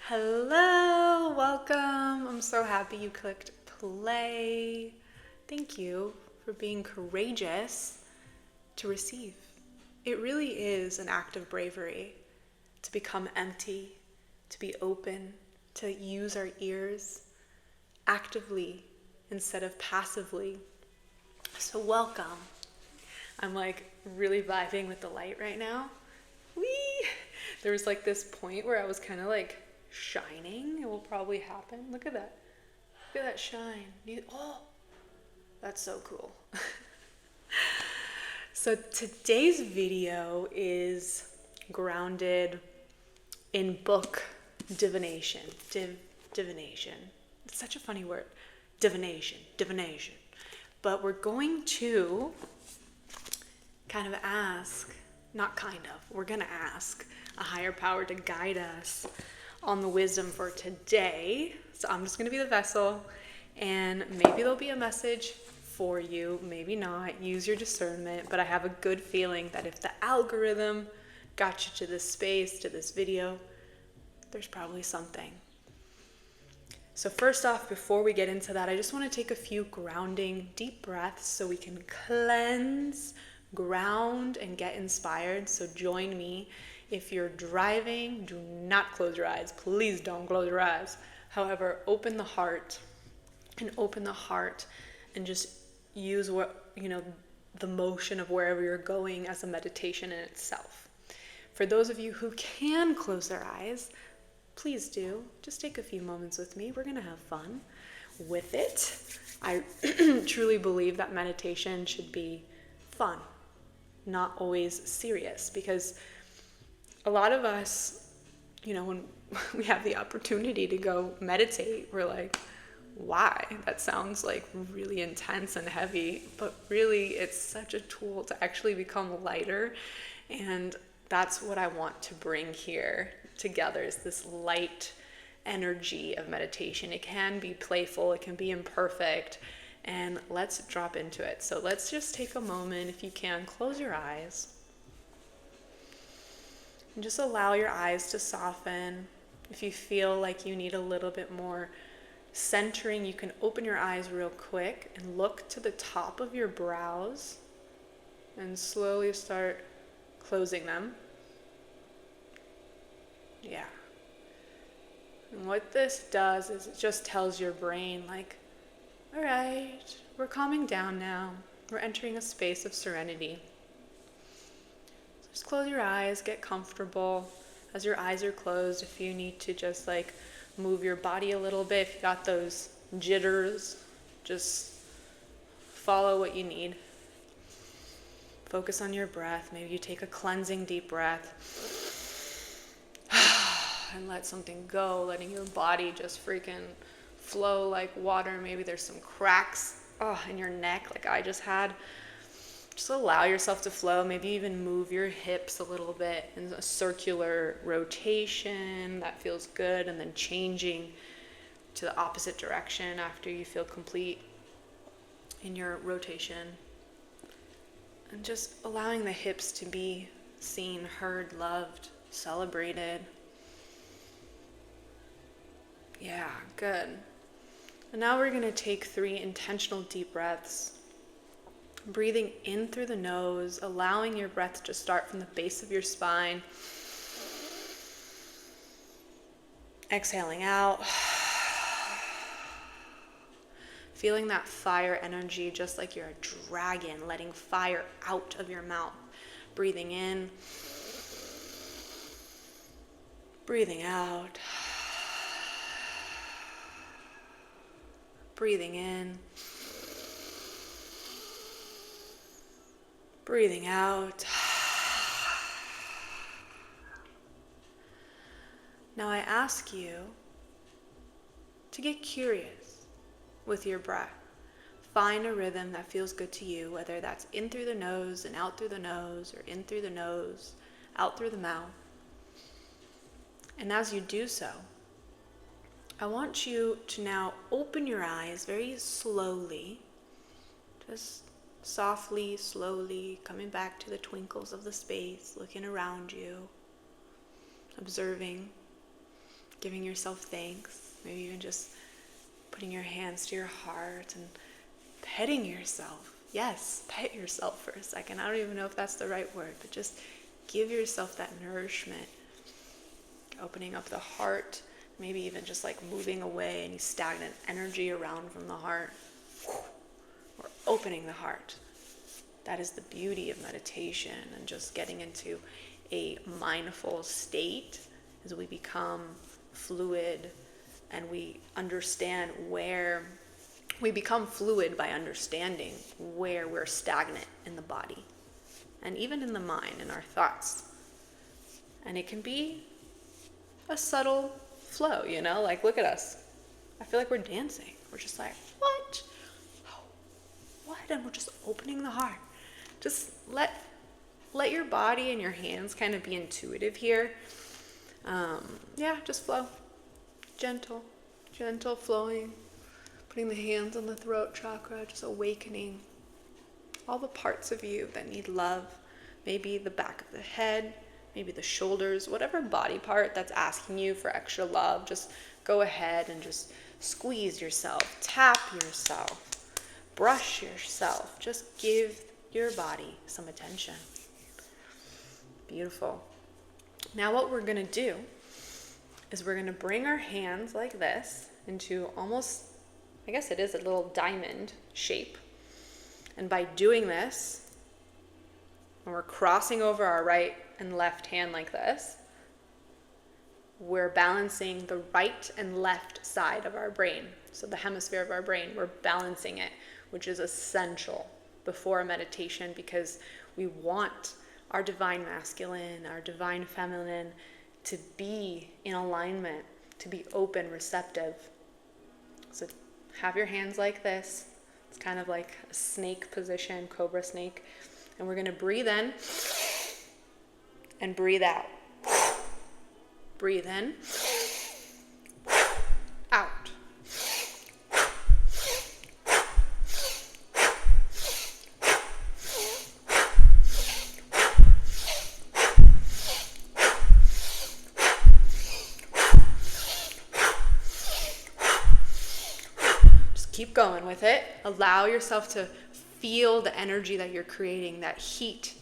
Hello, welcome. I'm so happy you clicked play. Thank you for being courageous to receive. It really is an act of bravery to become empty, to be open, to use our ears actively instead of passively. So, welcome. I'm like really vibing with the light right now. Whee! There was like this point where I was kind of like shining. It will probably happen. Look at that. Look at that shine. Oh, that's so cool. So today's video is grounded in book divination. Divination. It's such a funny word. Divination. But we're going to we're going to ask a higher power to guide us on the wisdom for today. So I'm just going to be the vessel, and maybe there'll be a message for you, maybe not. Use your discernment, but I have a good feeling that if the algorithm got you to this space, to this video, there's probably something. So first off, before we get into that, I just want to take a few grounding deep breaths so we can cleanse, ground, and get inspired. So join me. If you're driving, do not close your eyes. Please don't close your eyes. However, open the heart and just use the motion of wherever you're going as a meditation in itself. For those of you who can close their eyes, please do. Just take a few moments with me. We're going to have fun with it. I truly believe that meditation should be fun, not always serious, because a lot of us, when we have the opportunity to go meditate, we're like, why? That sounds like really intense and heavy, but really it's such a tool to actually become lighter. And that's what I want to bring here together, is this light energy of meditation. It can be playful, it can be imperfect, and let's drop into it. So let's just take a moment, if you can, close your eyes and just allow your eyes to soften. If you feel like you need a little bit more centering, you can open your eyes real quick and look to the top of your brows and slowly start closing them. Yeah. And what this does is it just tells your brain, like, all right, we're calming down now. We're entering a space of serenity. So just close your eyes, get comfortable. As your eyes are closed, if you need to just like move your body a little bit, if you got those jitters, just follow what you need. Focus on your breath. Maybe you take a cleansing deep breath and let something go, letting your body just freaking flow like water. Maybe there's some cracks in your neck like I just had. Just allow yourself to flow. Maybe even move your hips a little bit in a circular rotation. That feels good. And then changing to the opposite direction after you feel complete in your rotation. And just allowing the hips to be seen, heard, loved, celebrated. Yeah, good. And now we're going to take 3 intentional deep breaths. Breathing in through the nose, allowing your breath to start from the base of your spine. Exhaling out. Feeling that fire energy, just like you're a dragon, letting fire out of your mouth. Breathing in. Breathing out. Breathing in. Breathing out. Now I ask you to get curious with your breath. Find a rhythm that feels good to you, whether that's in through the nose and out through the nose, or in through the nose, out through the mouth. And as you do so, I want you to now open your eyes very slowly, just softly, slowly, coming back to the twinkles of the space, looking around you, observing. giving yourself thanks, maybe even just putting your hands to your heart and petting yourself. Yes, pet yourself for a second. I don't even know if that's the right word, but just give yourself that nourishment. Opening up the heart, maybe even just like moving away any stagnant energy around from the heart. Or opening the heart. That is the beauty of meditation and just getting into a mindful state as we become fluid and we understand where we become fluid by understanding where we're stagnant in the body and even in the mind, in our thoughts. And it can be a subtle flow, like look at us. I feel like we're dancing. We're just like, what? Oh, what? And we're just opening the heart. Just let your body and your hands kind of be intuitive here. Just flow. Gentle flowing. Putting the hands on the throat chakra, just awakening all the parts of you that need love. Maybe the back of the head, maybe the shoulders, whatever body part that's asking you for extra love, just go ahead and just squeeze yourself, tap yourself, brush yourself. Just give your body some attention. Beautiful. Now what we're going to do is we're going to bring our hands like this into almost, I guess it is a little diamond shape. And by doing this, when we're crossing over our right and left hand like this, we're balancing the right and left side of our brain. So the hemisphere of our brain, we're balancing it, which is essential before a meditation because we want our divine masculine, our divine feminine to be in alignment, to be open, receptive. So have your hands like this. It's kind of like a snake position, cobra snake. And we're going to breathe in and breathe out. Breathe in, out. Keep going with it. Allow yourself to feel the energy that you're creating, that heat,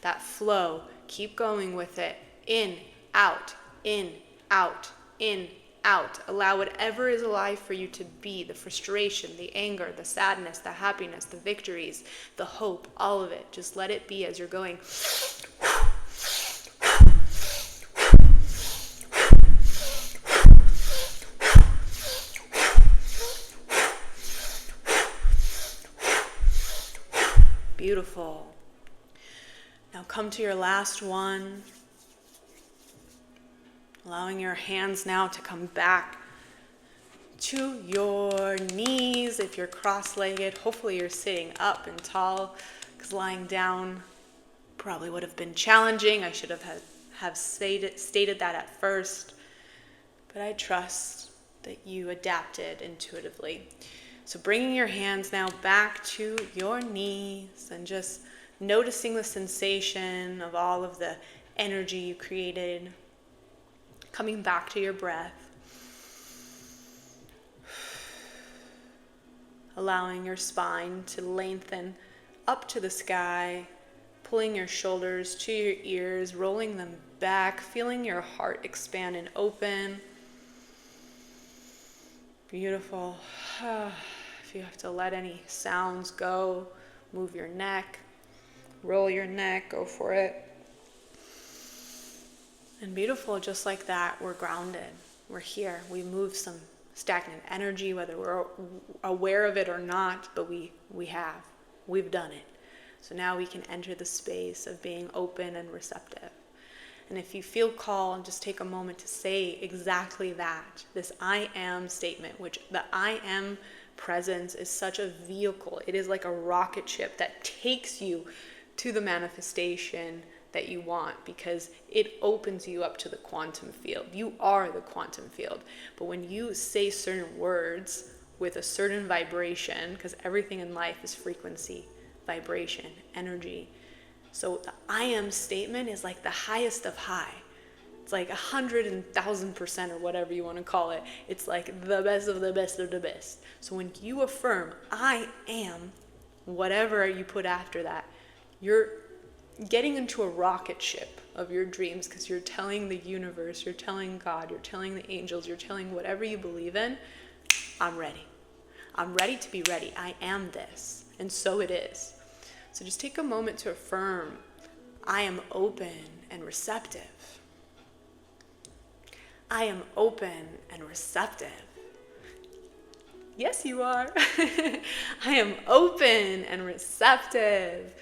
that flow. Keep going with it. In, out, in, out, in, out. Allow whatever is alive for you to be, the frustration, the anger, the sadness, the happiness, the victories, the hope, all of it. Just let it be as you're going. Beautiful. Now come to your last one. Allowing your hands now to come back to your knees. If you're cross-legged, hopefully you're sitting up and tall, because lying down probably would have been challenging. I should have stated that at first, but I trust that you adapted intuitively. So bringing your hands now back to your knees and just noticing the sensation of all of the energy you created, coming back to your breath, allowing your spine to lengthen up to the sky, pulling your shoulders to your ears, rolling them back, feeling your heart expand and open. Beautiful. If you have to let any sounds go, move your neck, roll your neck, go for it. And beautiful, just like that, we're grounded. We're here. We move some stagnant energy, whether we're aware of it or not, but we have. We've done it. So now we can enter the space of being open and receptive. And if you feel called, just take a moment to say exactly that. This I am statement, which the I am presence is such a vehicle. It is like a rocket ship that takes you to the manifestation that you want, because it opens you up to the quantum field. You are the quantum field. But when you say certain words with a certain vibration, because everything in life is frequency, vibration, energy. So the I am statement is like the highest of high. It's like 100,000% or whatever you want to call it. It's like the best of the best of the best. So when you affirm, I am, whatever you put after that, you're getting into a rocket ship of your dreams, because you're telling the universe, you're telling God, you're telling the angels, you're telling whatever you believe in, I'm ready. I'm ready to be ready. I am this. And so it is. So just take a moment to affirm, I am open and receptive. I am open and receptive. Yes, you are. I am open and receptive.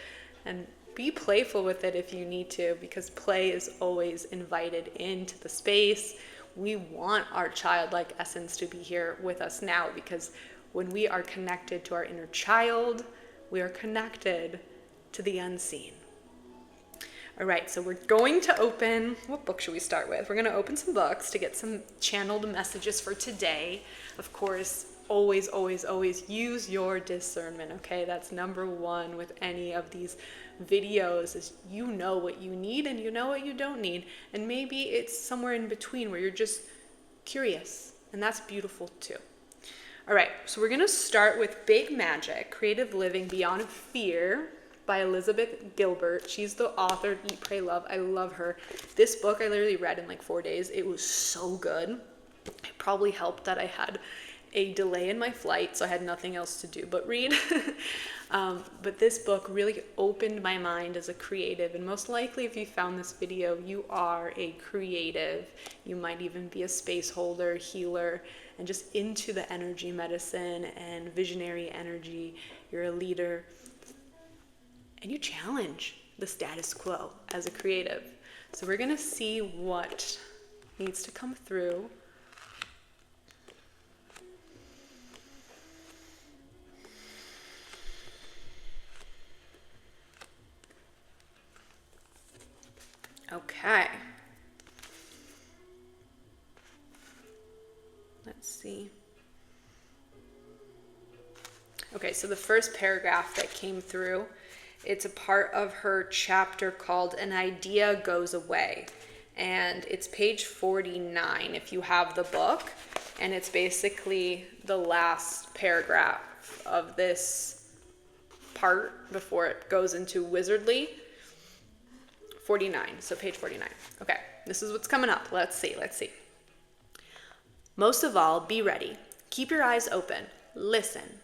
And be playful with it if you need to, because play is always invited into the space. We want our childlike essence to be here with us now, because when we are connected to our inner child, we are connected to the unseen. All right, so we're going to open, what book should we start with? We're going to open some books to get some channeled messages for today. Of course, always, always, always use your discernment, okay? That's number one with any of these videos, is you know what you need and you know what you don't need. And maybe it's somewhere in between where you're just curious, and that's beautiful too. All right, so we're going to start with Big Magic, Creative Living Beyond Fear by Elizabeth Gilbert. She's the author of Eat, Pray, Love. I love her. This book I literally read in like 4 days. It was so good. It probably helped that I had a delay in my flight, so I had nothing else to do but read. But this book really opened my mind as a creative, and most likely if you found this video, you are a creative. You might even be a space holder, healer, and just into the energy medicine and visionary energy. You're a leader, and you challenge the status quo as a creative. So we're gonna see what needs to come through. Okay. Let's see. Okay, so the first paragraph that came through, it's a part of her chapter called An Idea Goes Away. And it's page 49 if you have the book. And it's basically the last paragraph of this part before it goes into Wizardly. 49, so page 49. Okay, this is what's coming up. Let's see. Most of all, be ready. Keep your eyes open. Listen.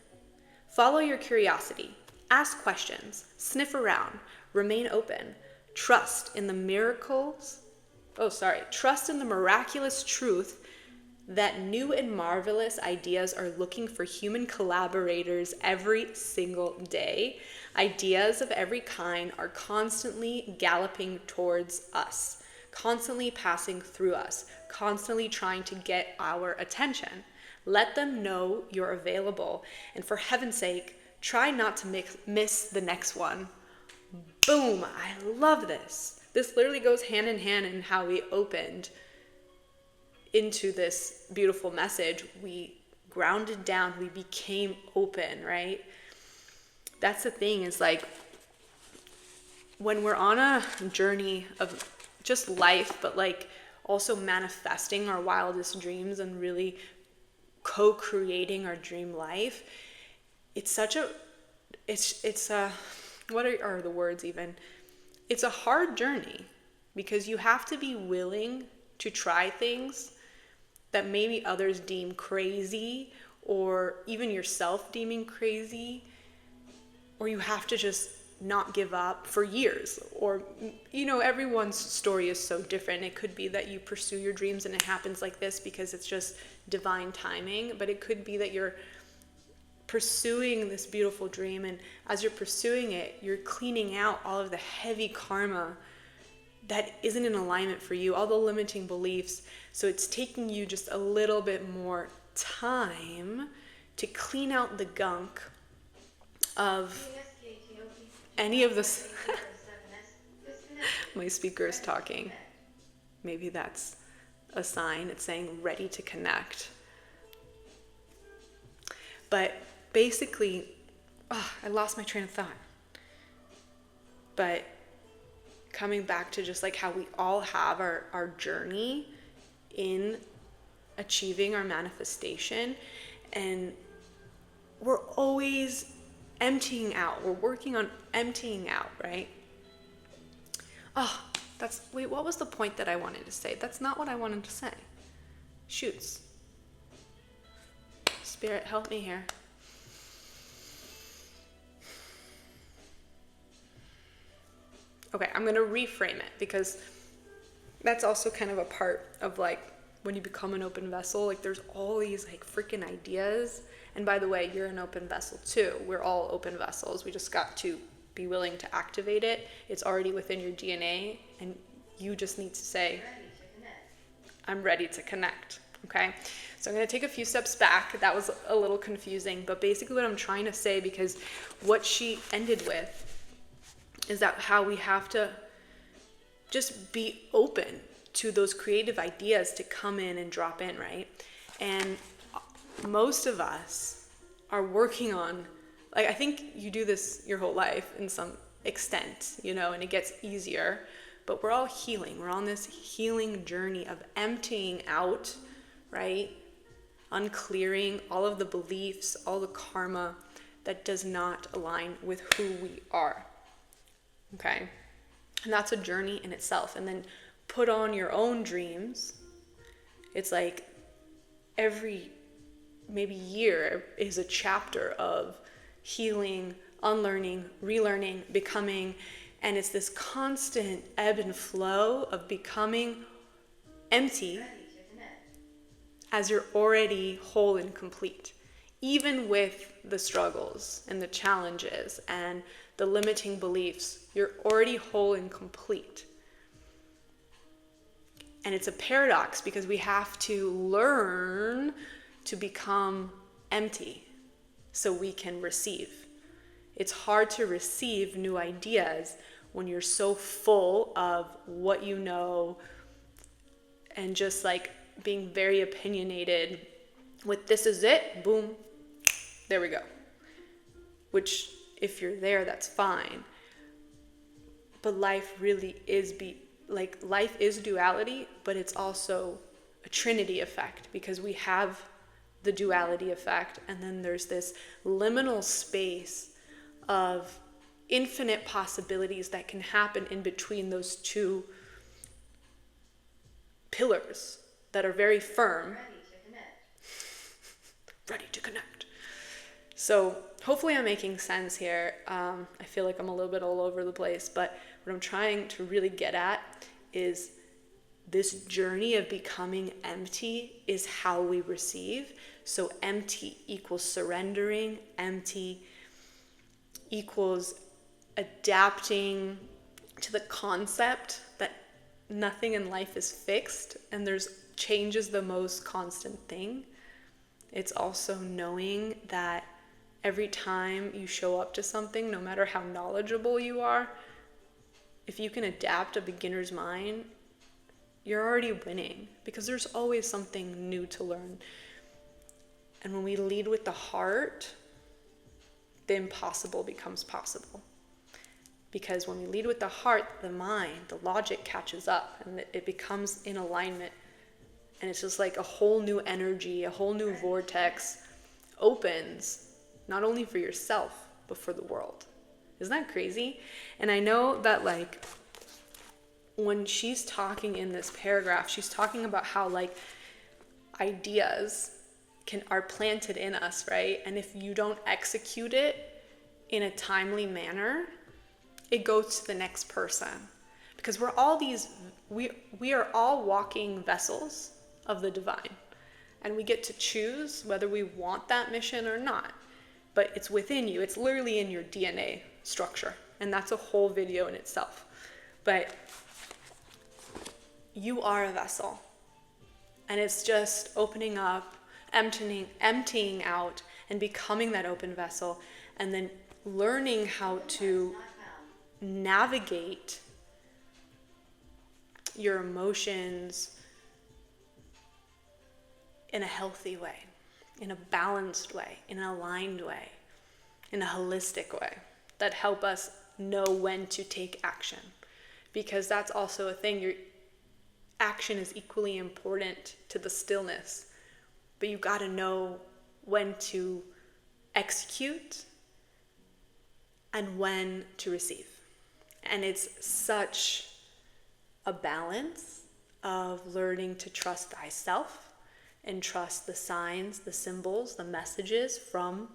Follow your curiosity. Ask questions. Sniff around. Remain open. Trust in the miraculous truth that new and marvelous ideas are looking for human collaborators every single day. Ideas of every kind are constantly galloping towards us, constantly passing through us, constantly trying to get our attention. Let them know you're available, and for heaven's sake, try not to miss the next one. Boom, I love this. This literally goes hand in hand in how we opened into this beautiful message. We grounded down, we became open, right? That's the thing, is like when we're on a journey of just life, but like also manifesting our wildest dreams and really co-creating our dream life, it's what are the words even? It's a hard journey, because you have to be willing to try things that maybe others deem crazy, or even yourself deeming crazy, or you have to just not give up for years. Or, everyone's story is so different. It could be that you pursue your dreams and it happens like this because it's just divine timing, but it could be that you're pursuing this beautiful dream, and as you're pursuing it, you're cleaning out all of the heavy karma that isn't in alignment for you, all the limiting beliefs. So it's taking you just a little bit more time to clean out the gunk of any of this. My speaker is talking. Maybe that's a sign. It's saying ready to connect. But basically, I lost my train of thought. But coming back to just like how we all have our journey in achieving our manifestation, and we're always emptying out. We're working on emptying out, right? Oh, wait, what was the point that I wanted to say? That's not what I wanted to say. Shoots. Spirit, help me here. Okay, I'm going to reframe it, because that's also kind of a part of like when you become an open vessel, like there's all these like freaking ideas. And by the way, you're an open vessel too. We're all open vessels. We just got to be willing to activate it. It's already within your DNA, and you just need to say, I'm ready to connect. Okay, so I'm going to take a few steps back. That was a little confusing, but basically what I'm trying to say, because what she ended with is that how we have to just be open to those creative ideas to come in and drop in, right? And most of us are working on, like, I think you do this your whole life in some extent, you know, and it gets easier, but we're all healing. We're on this healing journey of emptying out, right? Unclearing all of the beliefs, all the karma that does not align with who we are. Okay? And that's a journey in itself. And then put on your own dreams. It's like every maybe year is a chapter of healing, unlearning, relearning, becoming. And it's this constant ebb and flow of becoming empty as you're already whole and complete. Even with the struggles and the challenges and the limiting beliefs, you're already whole and complete. And it's a paradox, because we have to learn to become empty so we can receive. It's hard to receive new ideas when you're so full of what you know and just like being very opinionated with this is it, boom, there we go. Which, if you're there, that's fine. But life really is life is duality, but it's also a trinity effect, because we have the duality effect, and then there's this liminal space of infinite possibilities that can happen in between those two pillars that are very firm. Ready to connect. So hopefully I'm making sense here. I feel like I'm a little bit all over the place, but what I'm trying to really get at is this journey of becoming empty is how we receive. So empty equals surrendering. Empty equals adapting to the concept that nothing in life is fixed and change is the most constant thing. It's also knowing that every time you show up to something, no matter how knowledgeable you are, if you can adapt a beginner's mind, you're already winning, because there's always something new to learn. And when we lead with the heart, the impossible becomes possible. Because when we lead with the heart, the mind, the logic catches up, and it becomes in alignment. And it's just like a whole new energy, a whole new vortex opens, not only for yourself, but for the world. Isn't that crazy? And I know that like when she's talking in this paragraph, she's talking about how like ideas are planted in us, right? And if you don't execute it in a timely manner, it goes to the next person. Because we are all walking vessels of the divine. And we get to choose whether we want that mission or not. But it's within you. It's literally in your DNA structure. And that's a whole video in itself. But you are a vessel. And it's just opening up, emptying out, and becoming that open vessel. And then learning how to navigate your emotions in a healthy way, in a balanced way, in an aligned way, in a holistic way that help us know when to take action. because that's also a thing. Your action is equally important to the stillness, but you got to know when to execute and when to receive. And it's such a balance of learning to trust thyself and trust the signs, the symbols, the messages from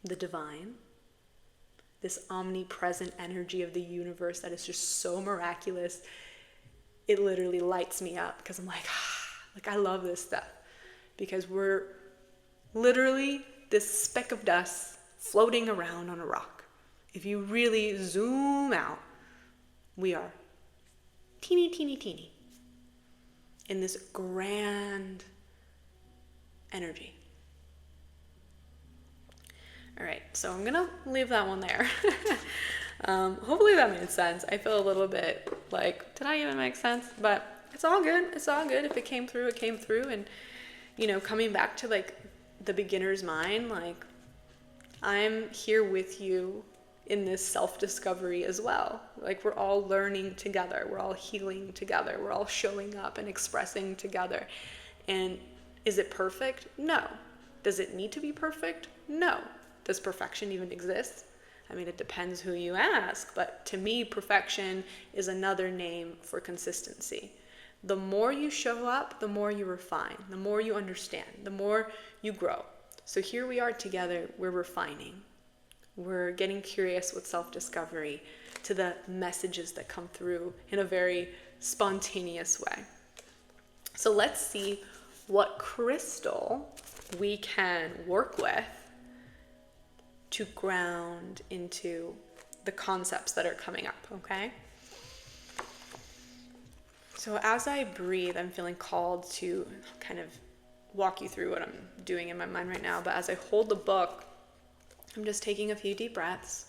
the divine, this omnipresent energy of the universe that is just so miraculous. It literally lights me up because I'm like I love this stuff, because we're literally this speck of dust floating around on a rock. If you really zoom out, we are teeny, teeny, teeny in this grand energy. All right, so I'm gonna leave that one there. Hopefully that made sense. I feel a little bit like, did I even make sense? But it's all good. It's all good. If it came through, it came through. And, coming back to like the beginner's mind, like I'm here with you in this self-discovery as well. Like we're all learning together. We're all healing together. We're all showing up and expressing together. And is it perfect? No. Does it need to be perfect? No. Does perfection even exist? I mean, it depends who you ask, but to me, perfection is another name for consistency. The more you show up, the more you refine, the more you understand, the more you grow. So here we are together, we're refining. We're getting curious with self-discovery to the messages that come through in a very spontaneous way. So let's see what crystal we can work with to ground into the concepts that are coming up, okay? So as I breathe, I'm feeling called to kind of walk you through what I'm doing in my mind right now, but as I hold the book, I'm just taking a few deep breaths.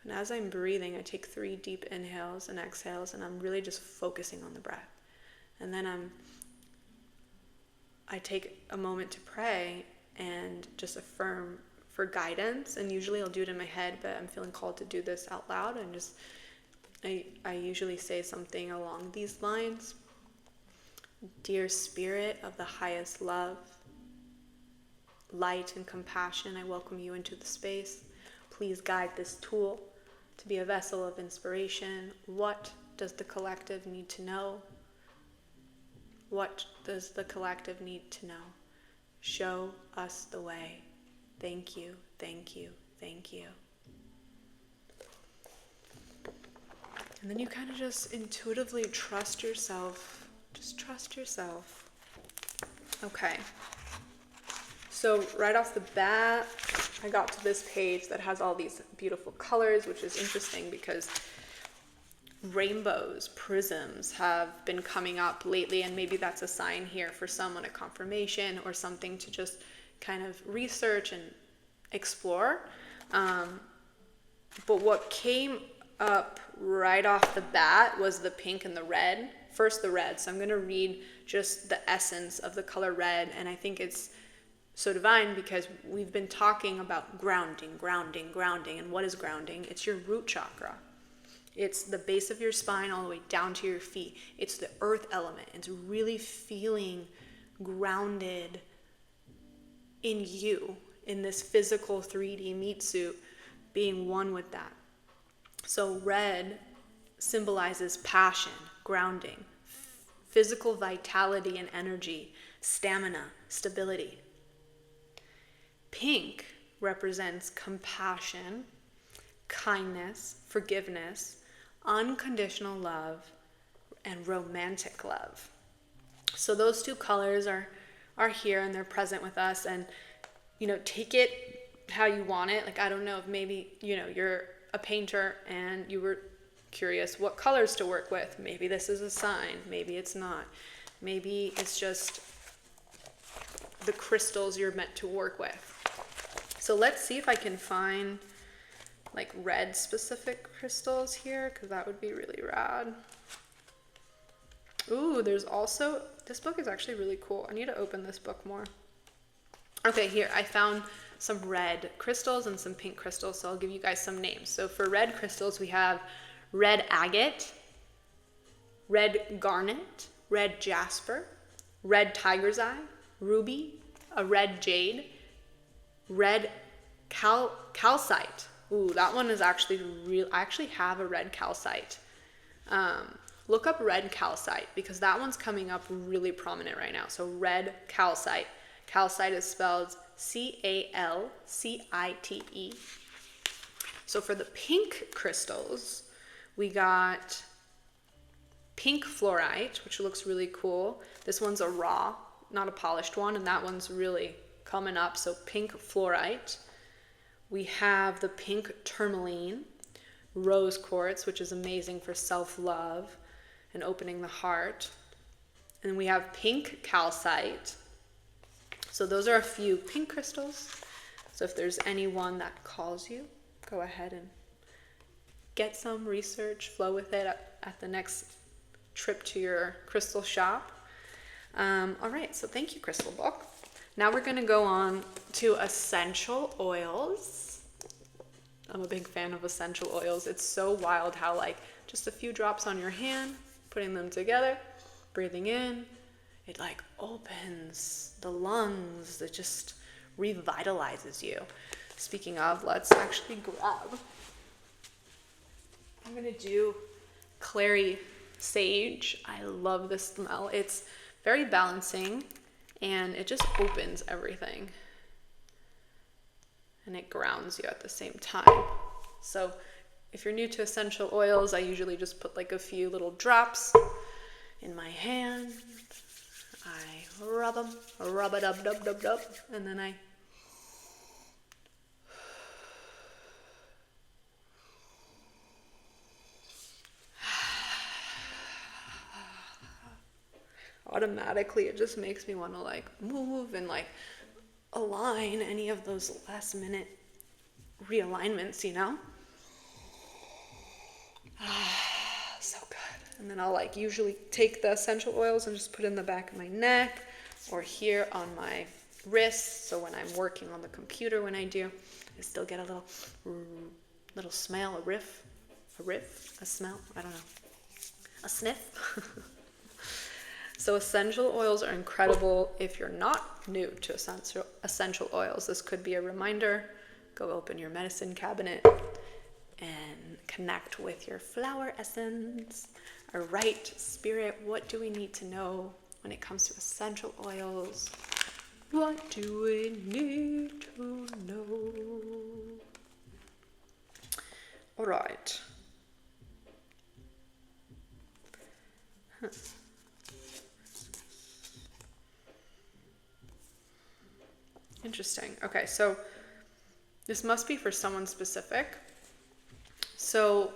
And as I'm breathing, I take 3 deep inhales and exhales, and I'm really just focusing on the breath. And then I take a moment to pray and just affirm for guidance. And usually I'll do it in my head, but I'm feeling called to do this out loud. And I usually say something along these lines. Dear Spirit of the highest love, light and compassion, I welcome you into the space. Please guide this tool to be a vessel of inspiration. What does the collective need to know? What does the collective need to know? Show us the way. Thank you, thank you, thank you. And then you kind of just intuitively trust yourself. Just trust yourself. Okay. So right off the bat, I got to this page that has all these beautiful colors, which is interesting because rainbows, prisms have been coming up lately, and maybe that's a sign here for someone, a confirmation or something to just kind of research and explore. But what came up right off the bat was the pink and the red. First the red. So I'm going to read just the essence of the color red, and I think it's so divine because we've been talking about grounding. And what is grounding? It's your root chakra. It's the base of your spine all the way down to your feet. It's the earth element. It's really feeling grounded in you, in this physical 3D meat suit, being one with that. So red symbolizes passion, grounding, physical vitality and energy, stamina, stability. Pink represents compassion, kindness, forgiveness, unconditional love, and romantic love. So those 2 colors are here and they're present with us, and take it how you want it. Like, I don't know if maybe you're a painter and you were curious what colors to work with. Maybe this is a sign, maybe it's not. Maybe it's just the crystals you're meant to work with. So let's see if I can find like red specific crystals here, because that would be really rad. Ooh, there's also, this book is actually really cool. I need to open this book more. Okay, here, I found some red crystals and some pink crystals, so I'll give you guys some names. So for red crystals, we have red agate, red garnet, red jasper, red tiger's eye, ruby, a red jade, red calcite. Ooh, that one is actually real. I actually have a red calcite. Look up red calcite because that one's coming up really prominent right now. So red calcite. Calcite is spelled Calcite. So for the pink crystals, we got pink fluorite, which looks really cool. This one's a raw, not a polished one, and that one's really coming up. So pink fluorite. We have the pink tourmaline, rose quartz, which is amazing for self-love and opening the heart. And we have pink calcite. So those are a few pink crystals. So if there's any one that calls you, go ahead and get some research, flow with it at the next trip to your crystal shop. All right, so thank you, Crystal Book. Now we're gonna go on to essential oils. I'm a big fan of essential oils. It's so wild how like just a few drops on your hand, putting them together, breathing in, it like opens the lungs. It just revitalizes you. Speaking of, let's actually grab. I'm gonna do clary sage. I love this smell. It's very balancing and it just opens everything. And it grounds you at the same time. So if you're new to essential oils, I usually just put like a few little drops in my hand. I rub them, rub it up, dub, dub, dub, and then I automatically, it just makes me want to like move and like align any of those last minute realignments, you know? So good. And then I'll like usually take the essential oils and just put it in the back of my neck or here on my wrist. So when I'm working on the computer, when I do, I still get a little smell, a smell, I don't know, a sniff. So essential oils are incredible if you're not new to essential oils. This could be a reminder. Go open your medicine cabinet and connect with your flower essence. All right, Spirit, what do we need to know when it comes to essential oils? What do we need to know? All right. Interesting. Okay, so this must be for someone specific. So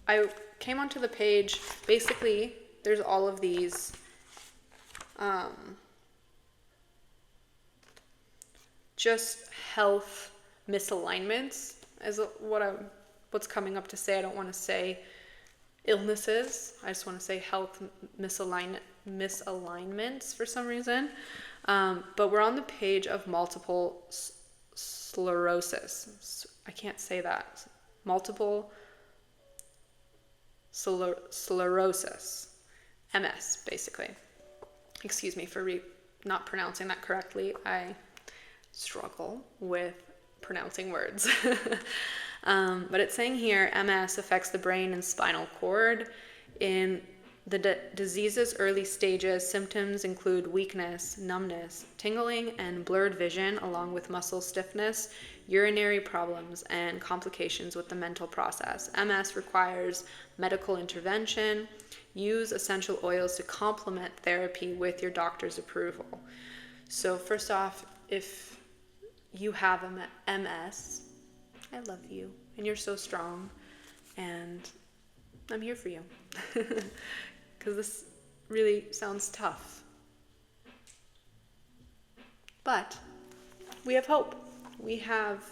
I came onto the page. Basically, there's all of these just health misalignments is what's coming up to say. I don't want to say illnesses. I just want to say health misalignments for some reason. But we're on the page of multiple sclerosis. I can't say that. Multiple sclerosis. MS, basically. Excuse me for not pronouncing that correctly. I struggle with pronouncing words. But it's saying here, MS affects the brain and spinal cord. In the disease's early stages, symptoms include weakness, numbness, tingling, and blurred vision, along with muscle stiffness, urinary problems, and complications with the mental process. MS requires medical intervention. Use essential oils to complement therapy with your doctor's approval. So first off, if you have MS, I love you, and you're so strong, and I'm here for you. Because this really sounds tough. But we have hope. We have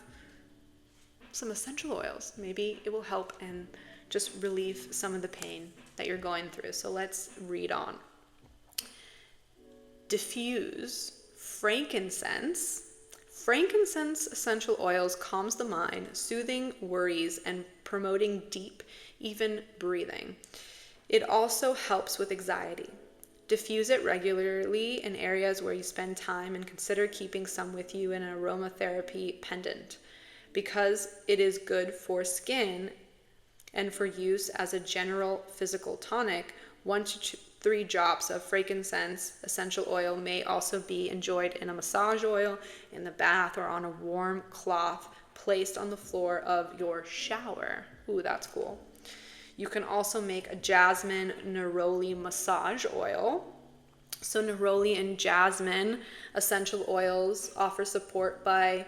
some essential oils. Maybe it will help and just relieve some of the pain that you're going through. So let's read on. Diffuse frankincense. Frankincense essential oils calms the mind, soothing worries and promoting deep, even breathing. It also helps with anxiety. Diffuse it regularly in areas where you spend time and consider keeping some with you in an aromatherapy pendant. Because it is good for skin and for use as a general physical tonic, 1 to 3 drops of frankincense essential oil may also be enjoyed in a massage oil, in the bath, or on a warm cloth placed on the floor of your shower. Ooh, that's cool. You can also make a jasmine neroli massage oil. So neroli and jasmine essential oils offer support by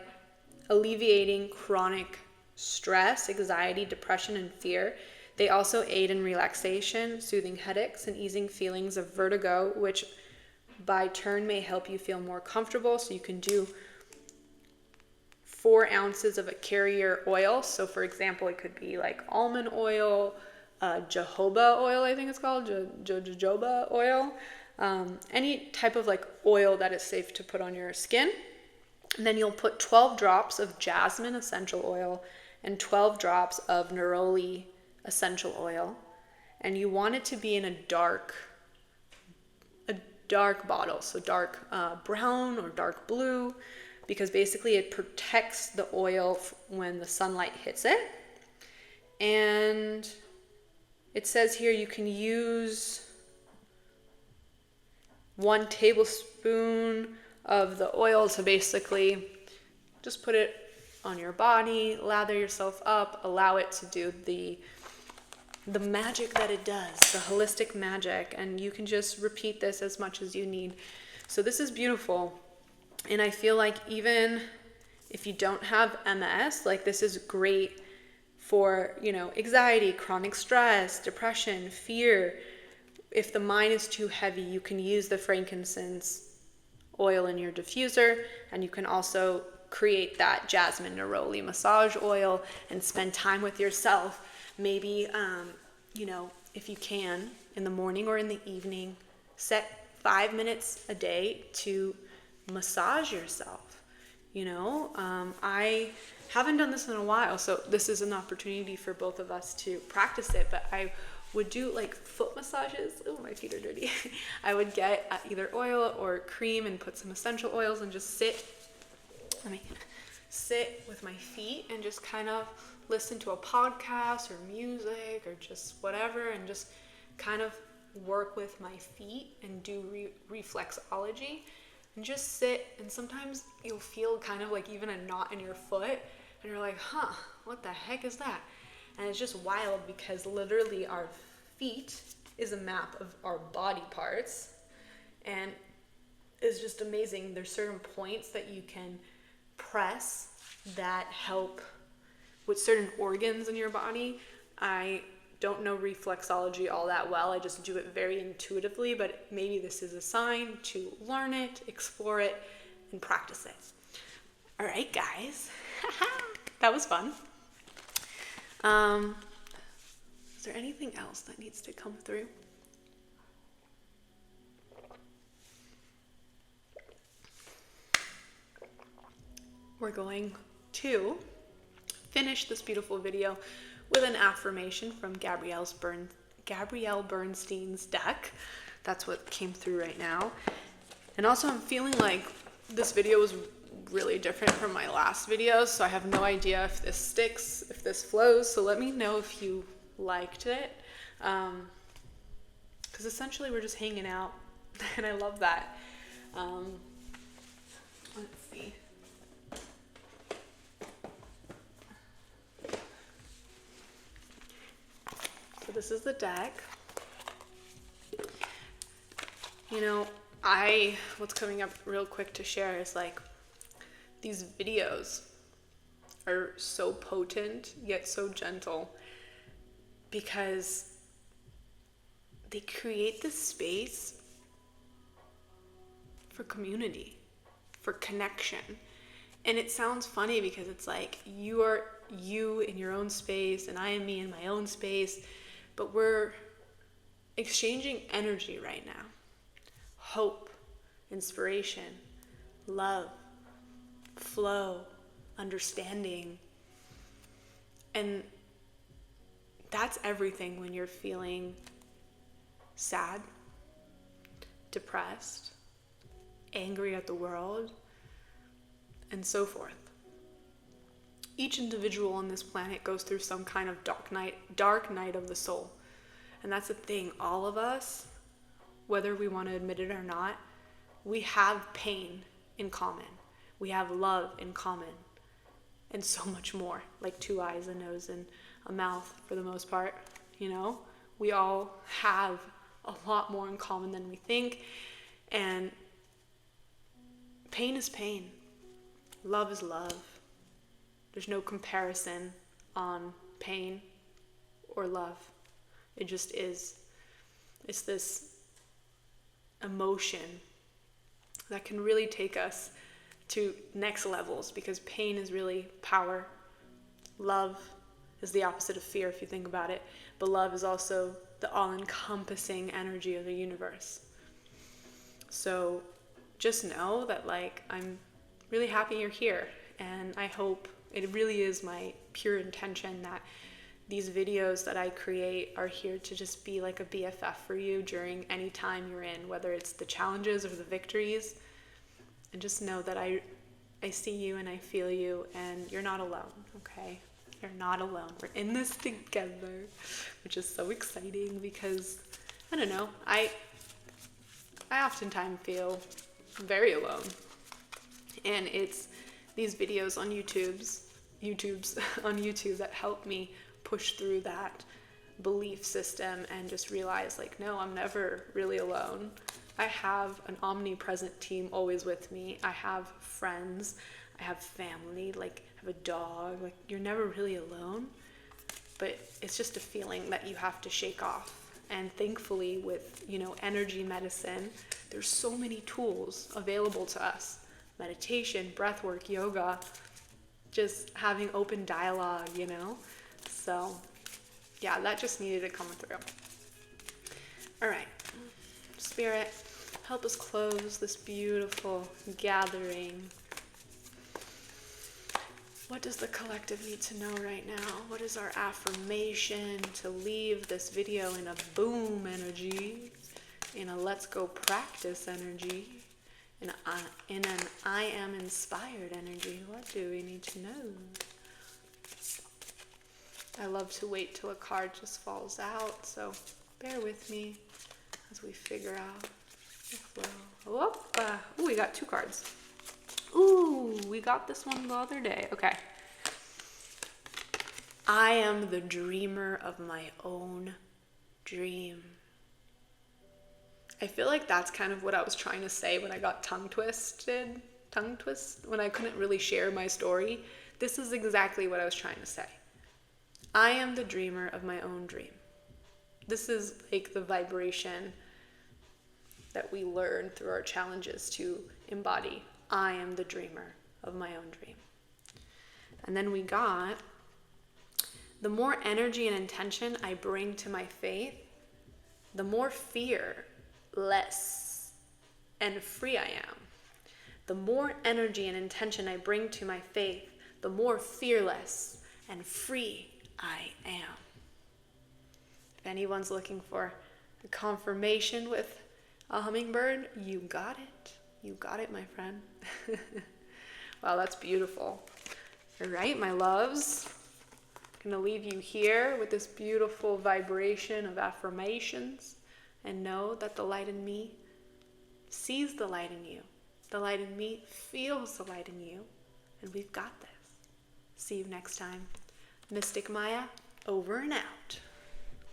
alleviating chronic stress, anxiety, depression, and fear. They also aid in relaxation, soothing headaches, and easing feelings of vertigo, which by turn may help you feel more comfortable. So you can do 4 ounces of a carrier oil. So for example, it could be like almond oil, jojoba oil, I think it's called, jojoba oil. Any type of like oil that is safe to put on your skin. And then you'll put 12 drops of jasmine essential oil and 12 drops of neroli essential oil. And you want it to be in a dark bottle, so dark brown or dark blue, because basically it protects the oil when the sunlight hits it. And it says here you can use 1 tablespoon of the oil to basically just put it on your body, lather yourself up, allow it to do the magic that it does, the holistic magic, and you can just repeat this as much as you need. So this is beautiful, and I feel like even if you don't have MS, like this is great for, anxiety, chronic stress, depression, fear. If the mind is too heavy, you can use the frankincense oil in your diffuser, and you can also create that jasmine neroli massage oil and spend time with yourself. Maybe, if you can, in the morning or in the evening, set 5 minutes a day to massage yourself. I haven't done this in a while, so this is an opportunity for both of us to practice it, but I would do like foot massages. Oh, my feet are dirty. I would get either oil or cream and put some essential oils and just sit with my feet and just kind of listen to a podcast or music or just whatever, and just kind of work with my feet and do reflexology and just sit. And sometimes you'll feel kind of like even a knot in your foot and you're like, what the heck is that? And it's just wild because literally our feet is a map of our body parts, and it's just amazing. There's certain points that you can press that help with certain organs in your body. I don't know reflexology all that well. I just do it very intuitively, but maybe this is a sign to learn it, explore it, and practice it. All right, guys. That was fun. Is there anything else that needs to come through? We're going to finish this beautiful video with an affirmation from Gabrielle Bernstein's deck. That's what came through right now. And also I'm feeling like this video was really different from my last videos, so I have no idea if this sticks, if this flows, so let me know if you liked it, because essentially we're just hanging out, and I love that. Let's see. So this is the deck. What's coming up real quick to share is like, these videos are so potent yet so gentle because they create this space for community, for connection. And it sounds funny because it's like you are you in your own space and I am me in my own space, but we're exchanging energy right now. Hope, inspiration, love, flow, understanding. And that's everything when you're feeling sad, depressed, angry at the world, and so forth. Each individual on this planet goes through some kind of dark night of the soul. And that's the thing, all of us, whether we want to admit it or not, we have pain in common. We have love in common. And so much more, like 2 eyes, a nose, and a mouth for the most part, you know? We all have a lot more in common than we think. And pain is pain. Love is love. There's no comparison on pain or love. It just is. It's this emotion that can really take us to next levels, because pain is really power. Love is the opposite of fear if you think about it. But love is also the all-encompassing energy of the universe. So just know that, like, I'm really happy you're here, and I hope, it really is my pure intention that these videos that I create are here to just be like a BFF for you during any time you're in, whether it's the challenges or the victories. And just know that I see you and I feel you, and you're not alone, okay? You're not alone. We're in this together, which is so exciting because, I don't know, I oftentimes feel very alone. And it's these videos on YouTube's on YouTube that help me push through that belief system and just realize, like, no, I'm never really alone. I have an omnipresent team always with me. I have friends. I have family. Like, I have a dog. Like, you're never really alone. But it's just a feeling that you have to shake off. And thankfully, with, energy medicine, there's so many tools available to us. Meditation, breathwork, yoga, just having open dialogue, So, yeah, that just needed to come through. All right. Spirit, help us close this beautiful gathering. What does the collective need to know right now? What is our affirmation to leave this video in a boom energy, in a let's go practice energy, in an I am inspired energy? What do we need to know? I love to wait till a card just falls out, so bear with me as we figure out the flow. Ooh, we got 2 cards. Ooh, we got this one the other day. Okay. I am the dreamer of my own dream. I feel like that's kind of what I was trying to say when I got tongue twist, when I couldn't really share my story. This is exactly what I was trying to say. I am the dreamer of my own dream. This is like the vibration that we learn through our challenges to embody. I am the dreamer of my own dream. And then we got, the more energy and intention I bring to my faith, the more fearless and free I am. The more energy and intention I bring to my faith, the more fearless and free I am. If anyone's looking for a confirmation with a hummingbird, you got it. You got it, my friend. Wow, that's beautiful. All right, my loves. I'm going to leave you here with this beautiful vibration of affirmations, and know that the light in me sees the light in you. The light in me feels the light in you, and we've got this. See you next time. Mystic Maya, over and out.